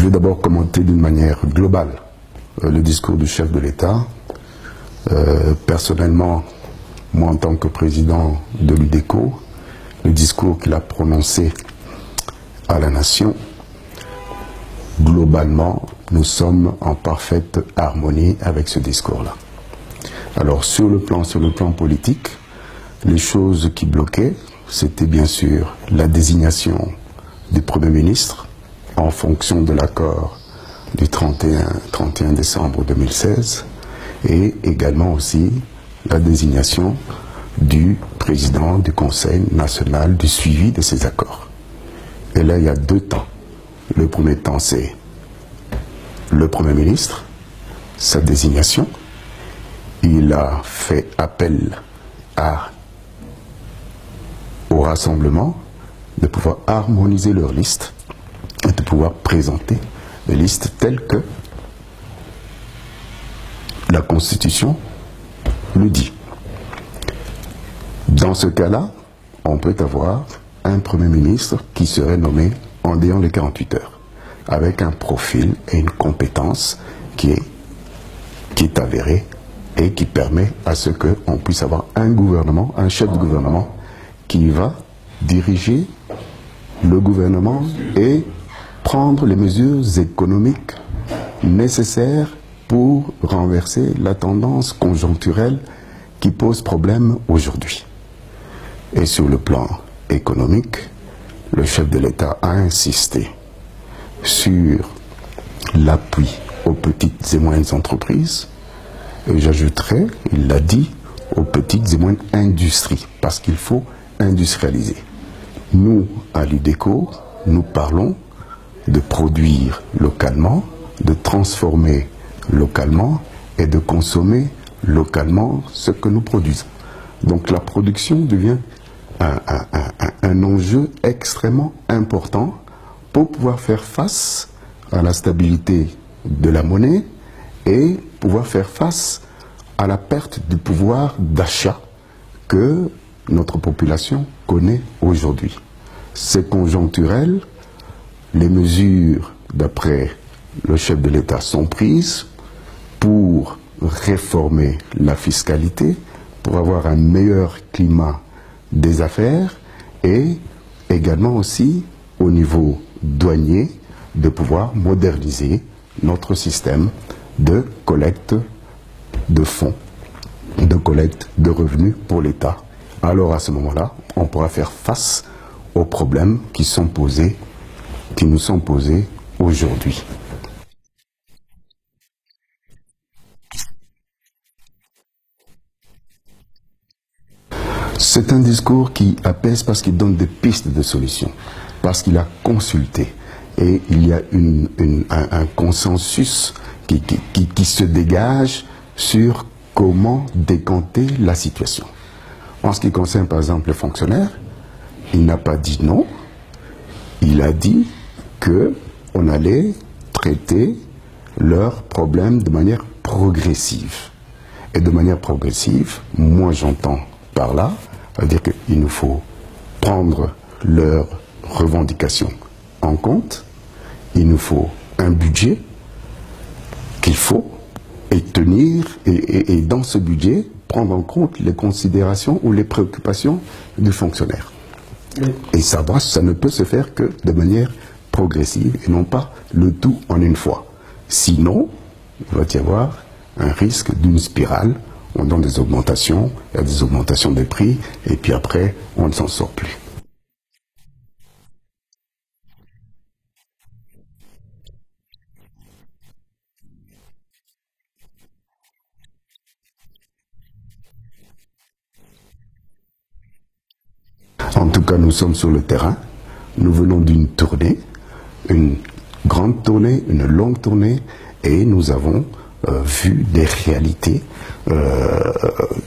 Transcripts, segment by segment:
vais d'abord commenter d'une manière globale le discours du chef de l'État. Personnellement, moi en tant que président de l'UDECO, le discours qu'il a prononcé à la nation, globalement, nous sommes en parfaite harmonie avec ce discours-là. Alors sur le plan politique, les choses qui bloquaient, c'était bien sûr la désignation du Premier ministre en fonction de l'accord du 31 décembre 2016 et également aussi la désignation du président du Conseil national du suivi de ces accords. Et là, il y a deux temps. Le premier temps, c'est le Premier ministre, sa désignation. Il a fait appel au rassemblement de pouvoir harmoniser leurs listes et de pouvoir présenter des listes telles que la Constitution le dit. Dans ce cas-là, on peut avoir un Premier ministre qui serait nommé en déant les 48 heures, avec un profil et une compétence qui est avérée et qui permet à ce qu'on puisse avoir un gouvernement, un chef de gouvernement qui va diriger le gouvernement et prendre les mesures économiques nécessaires pour renverser la tendance conjoncturelle qui pose problème aujourd'hui. Et sur le plan économique, le chef de l'État a insisté sur l'appui aux petites et moyennes entreprises, et j'ajouterais, il l'a dit, aux petites et moyennes industries, parce qu'il faut industrialiser. Nous, à l'UDECO, nous parlons de produire localement, de transformer localement et de consommer localement ce que nous produisons. Donc la production devient un enjeu extrêmement important pour pouvoir faire face à la stabilité de la monnaie et pouvoir faire face à la perte du pouvoir d'achat que notre population connaît aujourd'hui. C'est conjoncturel, les mesures, d'après le chef de l'État, sont prises pour réformer la fiscalité, pour avoir un meilleur climat des affaires et également aussi au niveau douanier de pouvoir moderniser notre système de collecte de fonds, de collecte de revenus pour l'État. Alors à ce moment-là, on pourra faire face aux problèmes qui nous sont posés aujourd'hui. C'est un discours qui apaise parce qu'il donne des pistes de solutions, parce qu'il a consulté et il y a un consensus qui se dégage sur comment décanter la situation. En ce qui concerne par exemple les fonctionnaires, il n'a pas dit non, il a dit qu'on allait traiter leurs problèmes de manière progressive. Et de manière progressive, moi j'entends par là, c'est-à-dire qu'il nous faut prendre leurs revendications en compte, il nous faut un budget qu'il faut et tenir, et dans ce budget, prendre en compte les considérations ou les préoccupations du fonctionnaire. Oui. Et ça ne peut se faire que de manière progressive et non pas le tout en une fois. Sinon, il va y avoir un risque d'une spirale. On donne des augmentations, il y a des augmentations des prix, et puis après, on ne s'en sort plus. En tout cas, nous sommes sur le terrain. Nous venons d'une tournée, une grande tournée, une longue tournée, et nous avons vu des réalités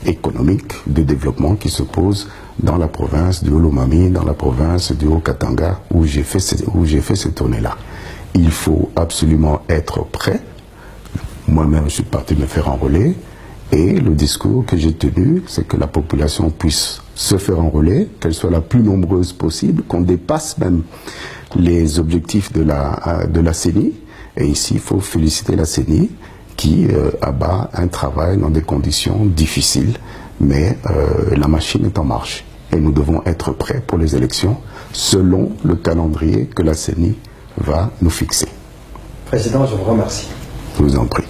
économiques de développement qui se posent dans la province du Olomami, dans la province du Haut-Katanga, où j'ai fait cette tournée-là. Il faut absolument être prêt. Moi-même, je suis parti me faire enrôler. Et le discours que j'ai tenu, c'est que la population puisse se faire enrôler, qu'elle soit la plus nombreuse possible, qu'on dépasse même les objectifs de la CENI, Et ici, il faut féliciter la CENI qui abat un travail dans des conditions difficiles, mais la machine est en marche. Et nous devons être prêts pour les élections selon le calendrier que la CENI va nous fixer. Président, je vous remercie. Je vous en prie.